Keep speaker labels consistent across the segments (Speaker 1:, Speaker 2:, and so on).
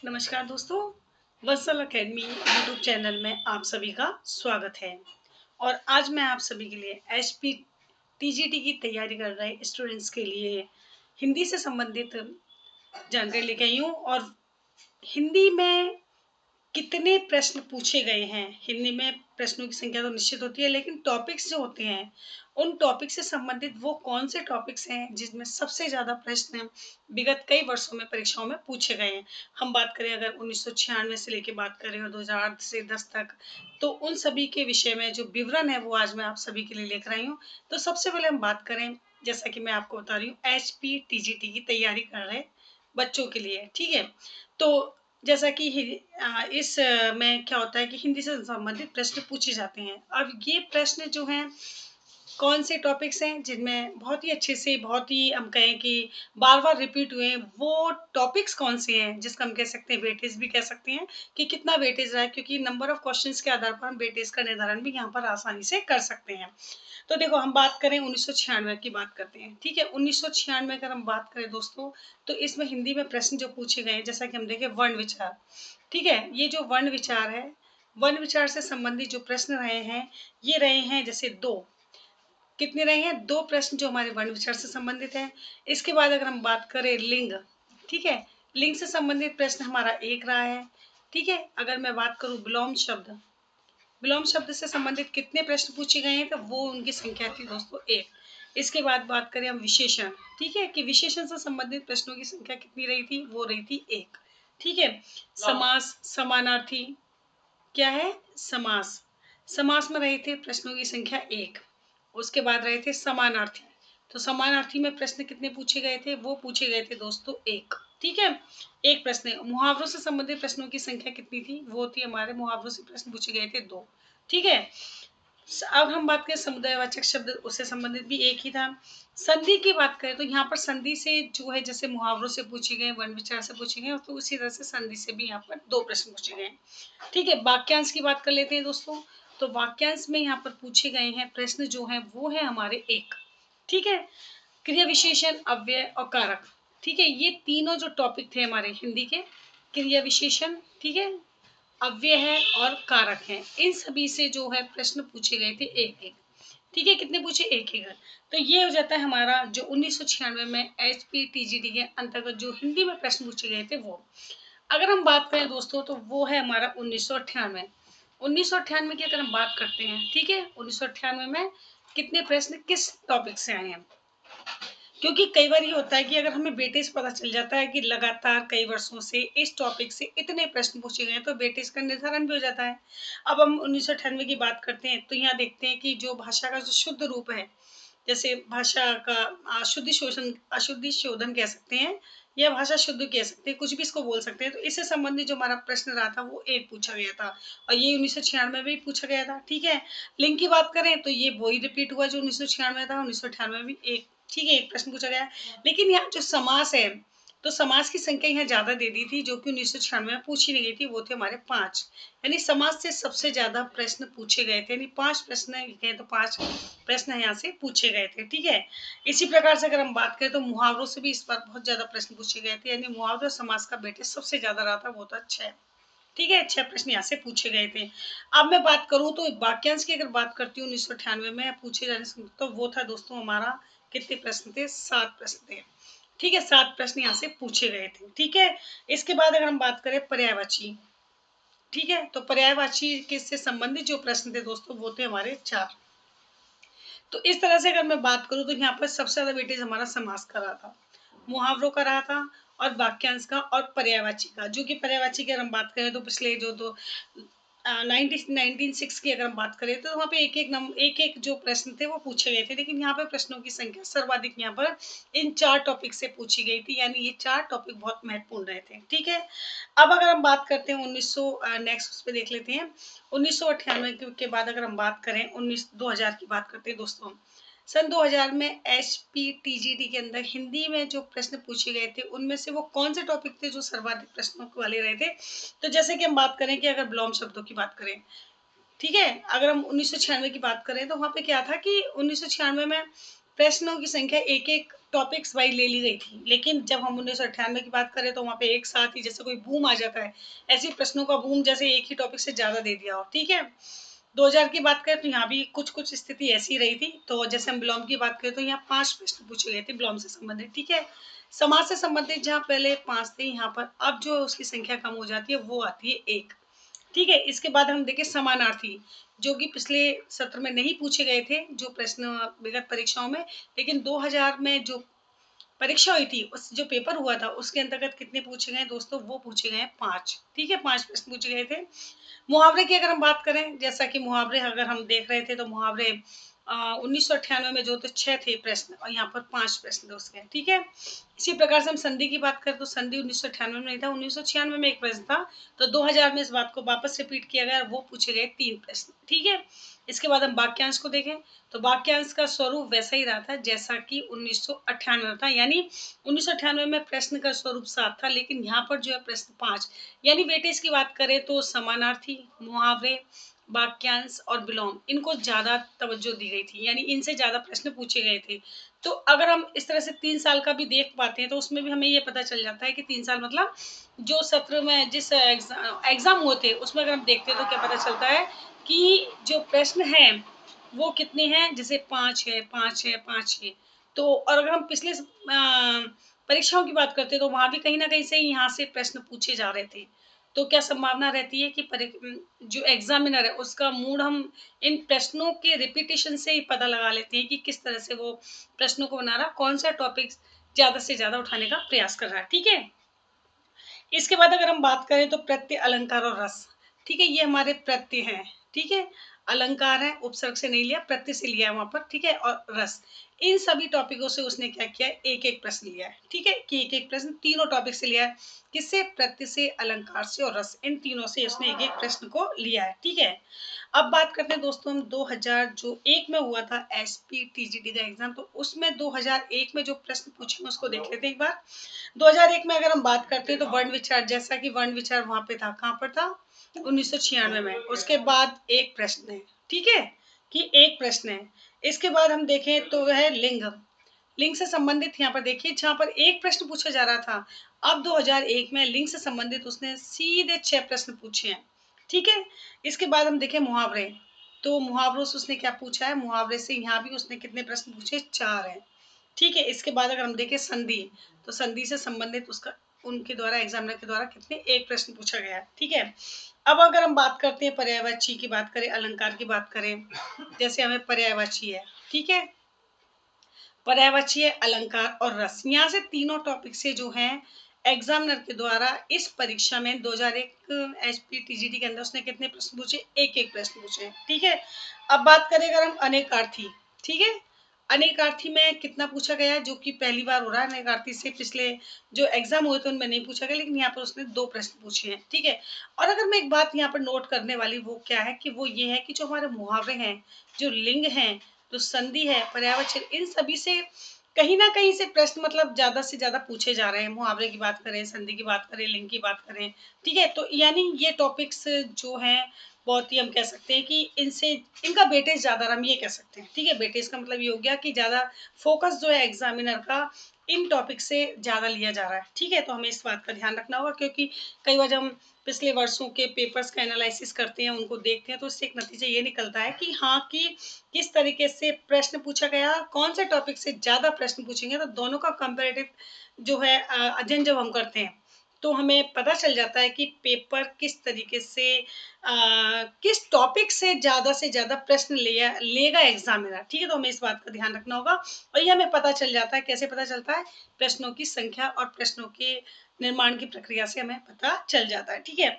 Speaker 1: नमस्कार दोस्तों, वत्सल academy YouTube channel में आप सभी का स्वागत है। और आज मैं आप सभी के लिए एचपी टीजीटी की तैयारी कर रहे स्टूडेंट्स के लिए हिंदी से संबंधित जानकारी लेके आई हूँ। और हिंदी में कितने प्रश्न पूछे गए हैं? हिंदी में प्रश्नों की संख्या तो निश्चित होती है, लेकिन टॉपिक्स जो होते हैं, उन टॉपिक से संबंधित वो कौन से टॉपिक्स हैं जिसमें सबसे ज़्यादा प्रश्न विगत कई वर्षों में परीक्षाओं में पूछे गए हैं। हम बात करें अगर 1996 से लेके बात करें और 2008 से 10 तक, तो उन सभी के विषय में जो विवरण है वो आज मैं आप सभी के लिए लेकर आई हूँ। तो सबसे पहले हम बात करें, जैसा कि मैं आपको बता रही हूँ, एचपीटीजीटी की तैयारी कर रहे बच्चों के लिए, ठीक है? तो जैसा कि में क्या होता है कि हिंदी से संबंधित प्रश्न पूछे जाते हैं। अब ये प्रश्न जो हैं, कौन से टॉपिक्स हैं जिनमें बहुत ही अच्छे से, बहुत ही हम कहें कि बार-बार रिपीट हुए हैं, वो टॉपिक्स कौन से हैं जिसका हम कह सकते हैं वेटेज भी कह सकते हैं कि कितना वेटेज रहा है, क्योंकि नंबर ऑफ क्वेश्चंस के आधार पर हम वेटेज का निर्धारण भी यहाँ पर आसानी से कर सकते हैं। तो देखो, हम बात करें 1996 की बात करते हैं, ठीक है? 1996 अगर हम बात करें दोस्तों, तो इसमें हिंदी में प्रश्न जो पूछे गए हैं, जैसा कि हम देखें वर्ण विचार, ठीक है? ये जो वर्ण विचार है, वर्ण विचार से संबंधित जो प्रश्न रहे हैं, ये रहे हैं जैसे 2, कितने रहे हैं? 2 प्रश्न जो हमारे वर्ण विचार से संबंधित हैं। इसके बाद अगर हम बात करें लिंग, ठीक है? लिंग से संबंधित प्रश्न हमारा 1 रहा है, ठीक है? अगर मैं बात करूँ विलोम शब्द, विलोम शब्द से संबंधित कितने प्रश्न पूछे गए हैं, तो वो उनकी संख्या थी दोस्तों 1। इसके बाद बात करें हम विशेषण, ठीक है? कि विशेषण से संबंधित प्रश्नों की संख्या कितनी रही थी? वो रही थी 1, ठीक है? समास, समानार्थी, क्या है? समास। समास में रहे थे प्रश्नों की संख्या 1। उसके बाद रहे थे समानार्थी। तो समानार्थी में प्रश्न कितने पूछे गए थे? वो पूछे गए थे दोस्तों 1, ठीक है? 1 प्रश्न। मुहावरों से संबंधित प्रश्नों की संख्या कितनी थी? वो थी हमारे मुहावरों से प्रश्न पूछे गए थे 2, ठीक है? अब हम बात करें समुदायवाचक शब्द, उससे संबंधित भी 1 ही था। संधि की बात करें तो यहाँ पर संधि से जो है, जैसे मुहावरों से पूछे गए, वर्ण विचार से पूछे गए, तो उसी तरह से संधि से भी यहाँ पर 2 प्रश्न पूछे गए, ठीक है? वाक्यांश की बात कर लेते हैं दोस्तों। तो वाक्यांश में यहाँ पर पूछे गए हैं प्रश्न जो हैं, वो है हमारे 1, ठीक है? क्रिया विशेषण, अव्यय और कारक, ठीक है? ये तीनों जो टॉपिक थे हमारे हिंदी के, क्रिया विशेषण, ठीक है? अव्यय है और कारक हैं। इन सभी से जो है प्रश्न पूछे गए थे 1-1, ठीक है? कितने पूछे? 1-1। तो ये हो जाता है हमारा जो 1996 में एचपीटीजीटी के अंतर्गत जो हिंदी में प्रश्न पूछे गए थे वो। अगर हम बात करें दोस्तों, तो वो है हमारा 1998। 1998 की अगर हम बात करते हैं, ठीक है? 1998 में कितने प्रश्न किस टॉपिक से आए हैं? क्योंकि कई बार ये होता है कि अगर हमें वेटेज पता चल जाता है कि लगातार कई वर्षों से इस टॉपिक से इतने प्रश्न पूछे गए हैं, तो वेटेज का निर्धारण भी हो जाता है। अब हम 1998 की बात करते हैं, तो यहाँ देखते हैं कि जो भाषा का जो शुद्ध रूप है, जैसे भाषा का अशुद्धि शोधन कह सकते हैं, या भाषा शुद्ध कह सकते हैं, कुछ भी इसको बोल सकते हैं। तो इससे संबंधित जो हमारा प्रश्न रहा था, वो 1 पूछा गया था, और ये 1996 में भी पूछा गया था, ठीक है? लिंग की बात करें तो ये वही रिपीट हुआ जो 1996 था, 1998 में भी 1, ठीक है? 1 प्रश्न पूछा गया। लेकिन यहाँ जो समास है, तो समास की संख्या यहाँ ज़्यादा दे दी थी, जो कि 1996 में पूछी नहीं गई थी, वो थे हमारे 5। यानी समास से सबसे ज़्यादा प्रश्न पूछे गए थे, यानी 5 प्रश्न कहें तो 5 प्रश्न यहाँ से पूछे गए थे, ठीक है? इसी प्रकार से अगर हम बात करें तो मुहावरों से भी इस बार बहुत ज़्यादा प्रश्न पूछे गए थे, यानी मुहावरे और समास का वेटेज सबसे ज़्यादा रहा था, वो था 6, ठीक है? 6 प्रश्न यहाँ से पूछे गए थे। अब मैं बात करूँ तो वाक्यांश की अगर बात करती हूँ 1998 में पूछे जाने से, तो वो था दोस्तों हमारा, कितने प्रश्न थे? 7 प्रश्न थे, ठीक है? 7 प्रश्न यहाँ से पूछे गए थे, ठीक है? इसके बाद अगर हम बात करें पर्यायवाची, ठीक है? तो पर्यायवाची के से संबंधित जो प्रश्न थे दोस्तों, वो थे हमारे 4। तो इस तरह से अगर मैं बात करूँ तो यहाँ पर सबसे ज़्यादा वेटेज हमारा समास का रहा था, मुहावरों का रहा था, और वाक्यांश का और पर्यायवाची का। जो कि पर्यायवाची की अगर हम बात करें तो पिछले जो 1906 की अगर हम बात करें, तो वहाँ पे एक-एक जो प्रश्न थे वो पूछे गए थे, लेकिन यहाँ पे प्रश्नों की संख्या सर्वाधिक यहाँ पर इन 4 टॉपिक से पूछी गई थी, यानी ये 4 टॉपिक बहुत महत्वपूर्ण रहे थे, ठीक है? अब अगर हम बात करते हैं 1900 नेक्स्ट उस पे देख लेते हैं। 1998 के बाद अगर हम बात करें 2000 की बात करते हैं दोस्तों। सन 2000 में एचपीटीजीटी के अंदर हिंदी में जो प्रश्न पूछे गए थे, उनमें से वो कौन से टॉपिक थे जो सर्वाधिक प्रश्नों वाले रहे थे? तो जैसे कि हम बात करें कि अगर विलोम शब्दों की बात करें, ठीक है? अगर हम 1996 की बात करें, तो वहाँ पे क्या था कि 1996 में प्रश्नों की संख्या 1-1 टॉपिक्स वाइज ले ली गई थी, लेकिन जब हम 1998 की बात करें तो वहाँ पे एक साथ ही जैसे कोई बूम आ जाता है, ऐसे प्रश्नों का बूम जैसे एक ही टॉपिक से ज़्यादा दे दिया हो, ठीक है। 2000 की बात करें तो यहाँ भी कुछ-कुछ स्थिति ऐसी रही थी, तो जैसे हम विलोम की बात करें तो यहाँ 5 प्रश्न पूछे गए थे विलोम से संबंधित, ठीक है। समाज से संबंधित जहाँ पहले 5 थे, यहाँ पर अब जो उसकी संख्या कम हो जाती है, वो आती है 1, ठीक है। इसके बाद हम देखें समानार्थी, जो कि पिछले सत्र में नहीं पूछे गए थे, जो प्रश्न विगत परीक्षाओं में, लेकिन 2000 में जो परीक्षा हुई थी, उस जो पेपर हुआ था, उसके अंतर्गत कितने पूछे गए हैं दोस्तों? वो पूछे गए हैं 5, ठीक है, 5 प्रश्न पूछे गए थे। मुहावरे की अगर हम बात करें, जैसा कि मुहावरे अगर हम देख रहे थे, तो मुहावरे 1998 में जो तो 6 थे प्रश्न और यहाँ पर 5 प्रश्न थे उसके, ठीक है। इसी प्रकार से हम संधि की बात करें तो संधि 1998 में नहीं था, 1996 में एक प्रश्न था, तो 2000 में इस बात को वापस रिपीट किया गया और वो पूछे गए 3 प्रश्न, ठीक है। इसके बाद हम वाक्यांश को देखें, तो वाक्यांश का स्वरूप वैसा ही रहा था जैसा कि 1998 में था, यानी 1998 में प्रश्न का स्वरूप 7 था, लेकिन यहाँ पर जो है प्रश्न 5, यानी वेटेज की बात करें तो समानार्थी, मुहावरे, वाक्यांश और विलोम, इनको ज़्यादा तवज्जो दी गई थी, यानी इनसे ज़्यादा प्रश्न पूछे गए थे। तो अगर हम इस तरह से 3 साल का भी देख पाते हैं, तो उसमें भी हमें ये पता चल जाता है कि 3 साल मतलब जो सत्र में जिस एग्ज़ाम हुए थे, उसमें अगर हम देखते हैं तो क्या पता चलता है कि जो प्रश्न हैं, वो कितने हैं, जैसे 5 है, 5 है, 5 है। तो और अगर हम पिछले परीक्षाओं की बात करते हैं, तो वहाँ भी कहीं न कहीं से यहाँ से प्रश्न पूछे जा रहे थे। तो क्या संभावना रहती है कि जो एग्ज़ामिनर है, उसका मूड हम इन प्रश्नों के रिपीटिशन से ही पता लगा लेते हैं कि किस तरह से वो प्रश्नों को बना रहा, कौन-सा टॉपिक ज़्यादा से ज़्यादा उठाने का प्रयास कर रहा है, ठीक है? इसके बाद अगर हम बात करें तो प्रत्यय, अलंकार और रस, ठीक है, ये हमारे प्रत्यय हैं, ठीक है। अलंकार है, उपसर्ग से नहीं लिया, प्रत्यय से लिया है वहां पर, ठीक है। और रस, इन सभी टॉपिकों से उसने क्या किया है, एक एक प्रश्न लिया है, ठीक है, कि एक एक प्रश्न तीनों टॉपिक से लिया है, किससे? प्रत्यय से, अलंकार से और रस, इन तीनों से उसने एक एक प्रश्न को लिया है, ठीक है। अब बात करते हैं दोस्तों हम 2001 में हुआ था एसपीटीजीटी का एग्जाम, तो उसमें 2001 में जो प्रश्न पूछे हैं उसको देख लेते हैं एक बार। 2001 में अगर हम बात करते हैं तो वर्ण विचार, जैसा कि वर्ण विचार वहां पे था, कहाँ पर था? 1996 में। उसके बाद एक प्रश्न है, ठीक है, कि एक प्रश्न है। इसके बाद हम देखें तो वह है लिंग, लिंग से संबंधित यहाँ पर देखिए, जहाँ पर एक प्रश्न पूछा जा रहा था, अब 2001 में लिंग से संबंधित उसने सीधे 6 प्रश्न पूछे हैं, ठीक है। इसके बाद हम देखें मुहावरे, तो मुहावरों से उसने क्या पूछा है, मुहावरे से यहाँ भी उसने कितने प्रश्न पूछे? 4 हैं, ठीक है। इसके बाद अगर हम देखें संधि, तो संधि से संबंधित उसका उनके द्वारा एग्जामिनर के द्वारा कितने? एक प्रश्न पूछा गया है, ठीक है। अब अगर हम बात करते हैं पर्यायवाची की बात करें, अलंकार की बात करें, जैसे हमें पर्यायवाची है, ठीक है, पर्यायवाची है, अलंकार और रस, यहाँ से तीनों टॉपिक से जो है एग्जामिनर के द्वारा इस परीक्षा में 2001 एचपीटीजीटी के अंदर उसने कितने प्रश्न पूछे? एक एक प्रश्न पूछे, ठीक है। अब बात करें अगर हम अनेकार्थी, ठीक है, अनेकार्थी में कितना पूछा गया है, जो कि पहली बार हो रहा है अनेकार्थी से, पिछले जो एग्जाम हुए थे उनमें नहीं पूछा गया, लेकिन यहाँ पर उसने 2 प्रश्न पूछे हैं, ठीक है। और अगर मैं एक बात यहाँ पर नोट करने वाली, वो क्या है कि वो ये है कि जो हमारे मुहावरे हैं, जो लिंग हैं, जो संधि है, पर्यायवाची, इन सभी से कहीं न कहीं से प्रश्न मतलब ज़्यादा से ज़्यादा पूछे जा रहे हैं। मुहावरे की बात करें, संधि की बात करें, लिंग की बात करें, ठीक है? तो यानी ये टॉपिक्स जो हैं, बहुत ही हम कह सकते हैं कि इनसे इनका वेटेज ज़्यादा हम ये कह सकते हैं, ठीक है? वेटेज का मतलब ये हो गया कि ज़्यादा फ़ोकस जो है एग्ज़ामिनर का इन टॉपिक से ज़्यादा लिया जा रहा है, ठीक है? तो हमें इस बात का ध्यान रखना होगा, क्योंकि कई बार जब हम पिछले वर्षों के पेपर्स का एनालिसिस करते हैं, उनको देखते हैं, तो इससे एक नतीजा ये निकलता है कि हाँ, कि किस तरीके से प्रश्न पूछा गया, कौन से टॉपिक से ज़्यादा प्रश्न पूछेंगे, तो दोनों का कंपैरेटिव जो है अध्ययन जब हम करते हैं, तो हमें पता चल जाता है कि पेपर किस तरीके से किस टॉपिक से ज़्यादा प्रश्न लेगा एग्जामिनर, ठीक है? तो हमें इस बात का ध्यान रखना होगा, और ये हमें पता चल जाता है, कैसे पता चलता है? प्रश्नों की संख्या और प्रश्नों के निर्माण की प्रक्रिया से हमें पता चल जाता है, ठीक है?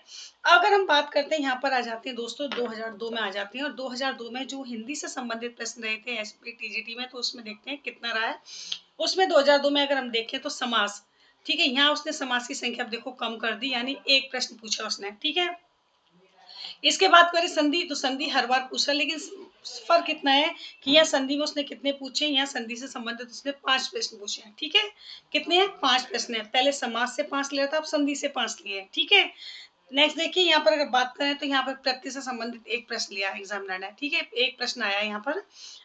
Speaker 1: अगर हम बात करते हैं, यहाँ पर आ जाते हैं दोस्तों 2002 में आ जाते हैं, और 2002 में जो हिंदी से संबंधित प्रश्न रहे थे एसपीटीजीटी में, तो उसमें देखते हैं कितना रहा है। उसमें 2002 में अगर हम देखें तो समास, ठीक है, यहाँ उसने समास की संख्या अब देखो कम कर दी, यानी एक प्रश्न पूछा उसने, ठीक है। इसके बाद करें संधि, तो संधि हर बार पूछा, लेकिन फर्क इतना है कि यहाँ संधि में उसने कितने पूछे, यहाँ संधि से संबंधित उसने 5 प्रश्न पूछे हैं, ठीक है। कितने हैं? 5 प्रश्न है, पहले समास से 5 लिया था, अब संधि से 5 लिए हैं, ठीक है। नेक्स्ट देखिए, यहाँ पर अगर बात करें तो यहाँ पर प्रत्यय से संबंधित एक प्रश्न लिया एग्जामिनर ने, ठीक है, एक प्रश्न आया यहाँ पर।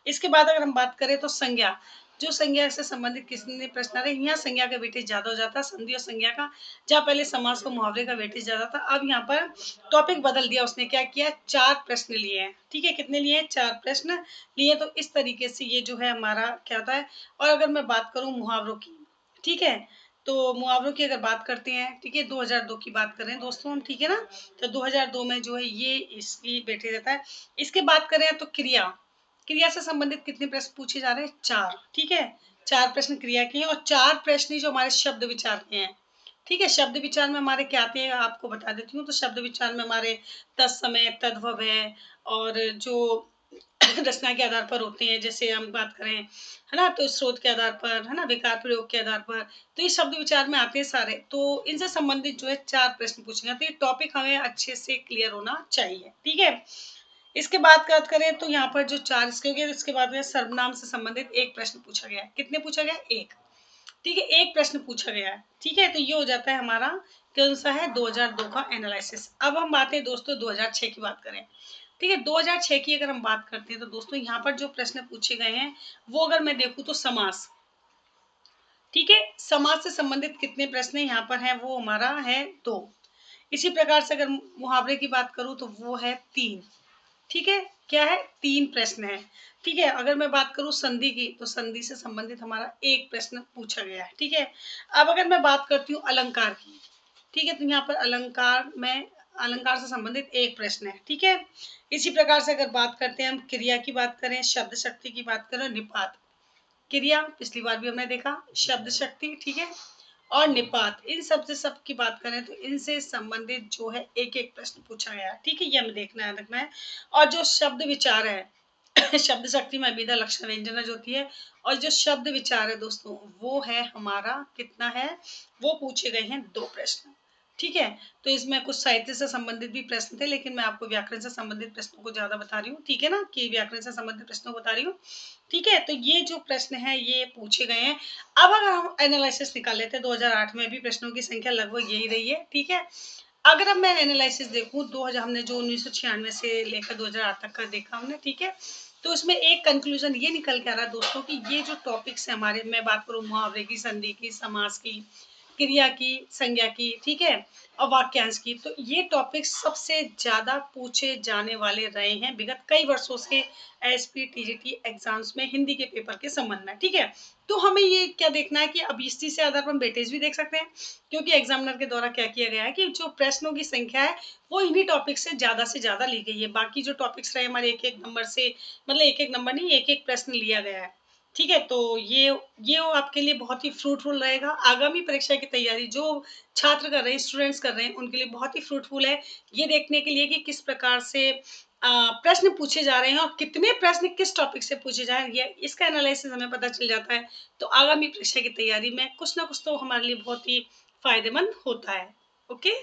Speaker 1: इसके बाद अगर हम बात करें तो संज्ञा, जो संज्ञा से संबंधित कितने प्रश्न आ रहे हैं, यहाँ संज्ञा का वेटेज ज्यादा हो जाता है, संधि और संज्ञा का। जहाँ पहले समास को मुहावरे का वेटेज ज्यादा था, अब यहाँ पर टॉपिक बदल दिया उसने, क्या किया, 4 प्रश्न लिए हैं। ठीक है, कितने लिए हैं, 4 प्रश्न लिए। तो इस तरीके से ये जो है हमारा क्या होता है। और अगर मैं बात करूं मुहावरों की, ठीक है, तो मुहावरों की अगर बात करते हैं, ठीक है, 2002 की बात करें दोस्तों हम, ठीक है ना। तो 2002 में जो है ये इसकी बेटे रहता है। इसके बात करें तो क्रिया, क्रिया से संबंधित कितने प्रश्न पूछे जा रहे हैं, 4। ठीक है, 4 प्रश्न क्रिया के हैं और 4 प्रश्न ही जो हमारे शब्द विचार के हैं। ठीक है, शब्द विचार में हमारे क्या आते हैं आपको बता देती हूँ। तो शब्द विचार में हमारे तत्समय, तद्भव और जो रचना के आधार पर होते हैं, जैसे हम बात करें, है ना, तो स्रोत के आधार पर, है ना, विकार प्रयोग के आधार पर, तो ये शब्द विचार में आते हैं सारे। तो इनसे संबंधित जो है 4 प्रश्न पूछे जाते हैं। तो ये टॉपिक हमें अच्छे से क्लियर होना चाहिए। ठीक है, इसके बाद बात करें तो यहाँ पर जो 4 इसके हो गए, इसके बाद में सर्वनाम से संबंधित एक प्रश्न पूछा गया है। कितने पूछा गया, एक। ठीक है, एक प्रश्न पूछा गया है। ठीक है, तो ये हो जाता है हमारा कौन सा है, 2002 का एनालिसिस। अब हम बात है दोस्तों 2006 की बात करें। ठीक है, 2006 की अगर हम बात करते हैं तो दोस्तों यहाँ पर जो प्रश्न पूछे गए हैं वो अगर मैं देखूं तो समास। ठीक है, समास से संबंधित कितने प्रश्न यहाँ पर है, वो हमारा है 2। इसी प्रकार से अगर मुहावरे की बात करूं तो वो है 3। ठीक है, क्या है, 3 प्रश्न है। ठीक है, अगर मैं बात करूं संधि की तो संधि से संबंधित हमारा एक प्रश्न पूछा गया है। ठीक है, अब अगर मैं बात करती हूँ अलंकार की, ठीक है, तो यहाँ पर अलंकार में, अलंकार से संबंधित एक प्रश्न है। ठीक है, इसी प्रकार से अगर बात करते हैं हम क्रिया की बात करें, शब्द शक्ति की बात करें, निपात, क्रिया पिछली बार भी हमने देखा, शब्द शक्ति, ठीक है, और निपात, इन सब से सब की बात करें तो इनसे संबंधित जो है एक एक प्रश्न पूछा गया है। ठीक है, ये हमें देखना है, रखना है। और जो शब्द विचार है शब्द शक्ति में विधा लक्षण व्यंजनज होती है, और जो शब्द विचार है दोस्तों वो है हमारा कितना है, वो पूछे गए हैं 2 प्रश्न। ठीक है, तो इसमें कुछ साहित्य से संबंधित भी प्रश्न थे, लेकिन मैं आपको व्याकरण से संबंधित प्रश्नों को ज्यादा बता रही हूँ। ठीक है ना, कि व्याकरण से संबंधित प्रश्नों को बता रही हूँ। ठीक है, तो ये जो प्रश्न है ये पूछे गए हैं। अब अगर हम एनालिसिस निकाल लेते हैं, 2008 में भी प्रश्नों की संख्या लगभग यही रही है। ठीक है, अगर अब मैं एनालिसिस देखूं 2000, हमने जो 1996 से लेकर 2008 तक का देखा हमने। ठीक है, तो इसमें एक कंक्लूजन ये निकल के आ रहा है दोस्तों कि ये जो टॉपिक्स है हमारे, मैं बात करूं मुहावरे की, संधि की, समास की, क्रिया की, संज्ञा की, ठीक है, और वाक्यांश की, तो ये टॉपिक सबसे ज्यादा पूछे जाने वाले रहे हैं विगत कई वर्षों से एसपी टीजीटी एग्जाम्स में हिंदी के पेपर के संबंध में। ठीक है, तो हमें ये क्या देखना है कि अब इस चीज से आधार पर हम वेटेज भी देख सकते हैं, क्योंकि एग्जामिनर के द्वारा क्या किया गया है कि जो प्रश्नों की संख्या है वो इन्हीं टॉपिक से ज्यादा ली गई है। बाकी जो टॉपिक्स रहे हमारे एक एक नंबर से, मतलब एक एक नंबर नहीं, एक एक प्रश्न लिया गया है। ठीक है, तो ये वो आपके लिए बहुत ही फ्रूटफुल रहेगा। आगामी परीक्षा की तैयारी जो छात्र कर रहे हैं, स्टूडेंट्स कर रहे हैं, उनके लिए बहुत ही फ्रूटफुल है ये देखने के लिए कि किस प्रकार से प्रश्न पूछे जा रहे हैं और कितने प्रश्न किस टॉपिक से पूछे जा रहे हैं, ये इसका एनालिसिस हमें पता चल जाता है। तो आगामी परीक्षा की तैयारी में कुछ ना कुछ तो हमारे लिए बहुत ही फायदेमंद होता है। ओके।